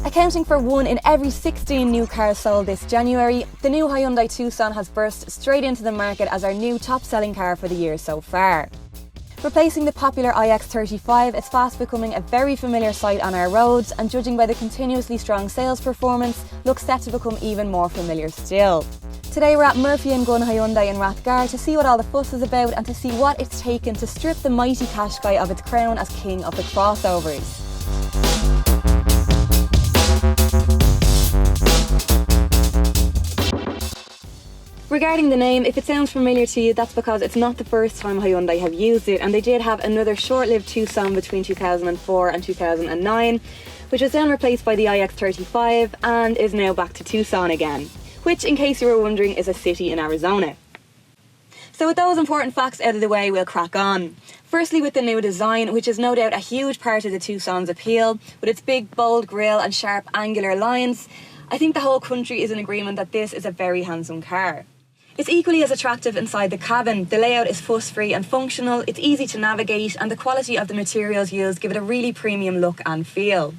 Accounting for 1 in every 16 new cars sold this January, the new Hyundai Tucson has burst straight into the market as our new top-selling car for the year so far. Replacing the popular iX35, it's fast becoming a very familiar sight on our roads, and judging by the continuously strong sales performance, looks set to become even more familiar still. Today we're at Murphy & Gunn Hyundai in Rathgar to see what all the fuss is about and to see what it's taken to strip the mighty Qashqai of its crown as king of the crossovers. Regarding the name, if it sounds familiar to you, that's because it's not the first time Hyundai have used it, and they did have another short-lived Tucson between 2004 and 2009, which was then replaced by the iX35 and is now back to Tucson again, which, in case you were wondering, is a city in Arizona. So with those important facts out of the way, we'll crack on. Firstly, with the new design, which is no doubt a huge part of the Tucson's appeal, with its big, bold grille and sharp, angular lines, I think the whole country is in agreement that this is a very handsome car. It's equally as attractive inside the cabin. The layout is fuss-free and functional, it's easy to navigate, and the quality of the materials used give it a really premium look and feel.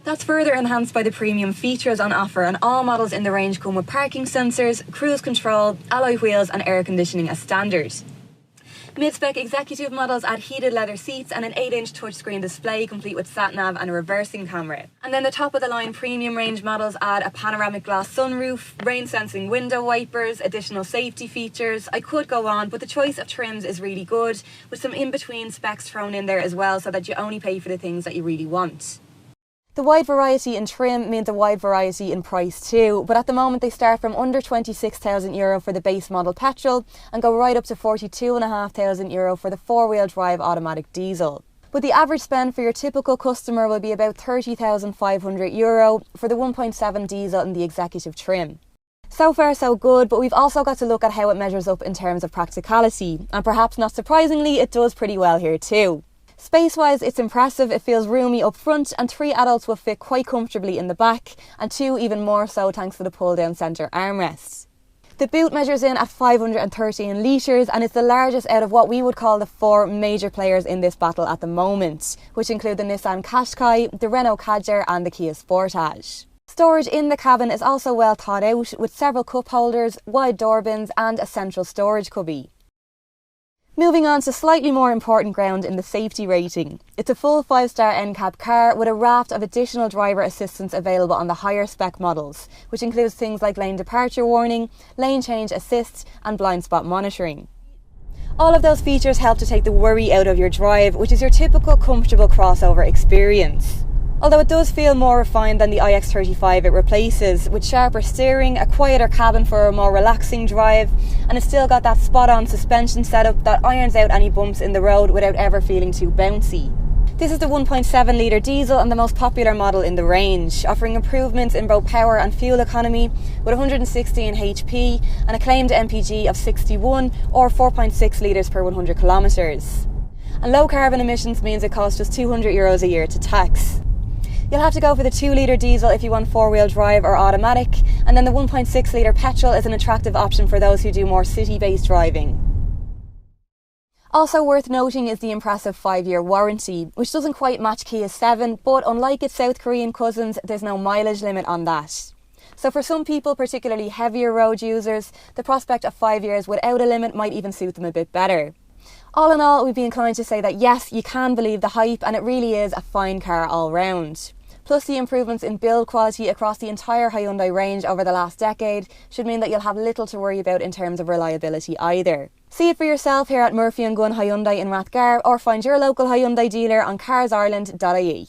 That's further enhanced by the premium features on offer, and all models in the range come with parking sensors, cruise control, alloy wheels and air conditioning as standard. Mid-spec executive models add heated leather seats and an 8-inch touchscreen display complete with sat-nav and a reversing camera. And then the top-of-the-line premium range models add a panoramic glass sunroof, rain-sensing window wipers, additional safety features. I could go on, but the choice of trims is really good, with some in-between specs thrown in there as well so that you only pay for the things that you really want. The wide variety in trim means a wide variety in price too, but at the moment they start from under €26,000 for the base model petrol and go right up to €42,500 for the four-wheel drive automatic diesel. But the average spend for your typical customer will be about €30,500 for the 1.7 diesel in the executive trim. So far so good, but we've also got to look at how it measures up in terms of practicality, and perhaps not surprisingly, it does pretty well here too. Space-wise, it's impressive, it feels roomy up front, and 3 adults will fit quite comfortably in the back, and 2 even more so thanks to the pull-down centre armrests. The boot measures in at 513 litres, and it's the largest out of what we would call the 4 major players in this battle at the moment, which include the Nissan Qashqai, the Renault Kadjar and the Kia Sportage. Storage in the cabin is also well thought out, with several cup holders, wide door bins and a central storage cubby. Moving on to slightly more important ground in the safety rating. It's a full 5-star NCAP car with a raft of additional driver assistance available on the higher spec models, which includes things like lane departure warning, lane change assist and blind spot monitoring. All of those features help to take the worry out of your drive, which is your typical comfortable crossover experience. Although it does feel more refined than the iX35 it replaces, with sharper steering, a quieter cabin for a more relaxing drive, and it's still got that spot-on suspension setup that irons out any bumps in the road without ever feeling too bouncy. This is the 1.7 litre diesel and the most popular model in the range, offering improvements in both power and fuel economy with 116 HP and a claimed MPG of 61 or 4.6 litres per 100 kilometres. And low carbon emissions means it costs just €200 a year to tax. You'll have to go for the 2-litre diesel if you want 4-wheel drive or automatic, and then the 1.6 litre petrol is an attractive option for those who do more city-based driving. Also worth noting is the impressive 5-year warranty, which doesn't quite match Kia's 7, but unlike its South Korean cousins, there's no mileage limit on that. So for some people, particularly heavier road users, the prospect of 5 years without a limit might even suit them a bit better. All in all, we'd be inclined to say that yes, you can believe the hype, and it really is a fine car all round. Plus the improvements in build quality across the entire Hyundai range over the last decade should mean that you'll have little to worry about in terms of reliability either. See it for yourself here at Murphy & Gunn Hyundai in Rathgar, or find your local Hyundai dealer on CarsIreland.ie.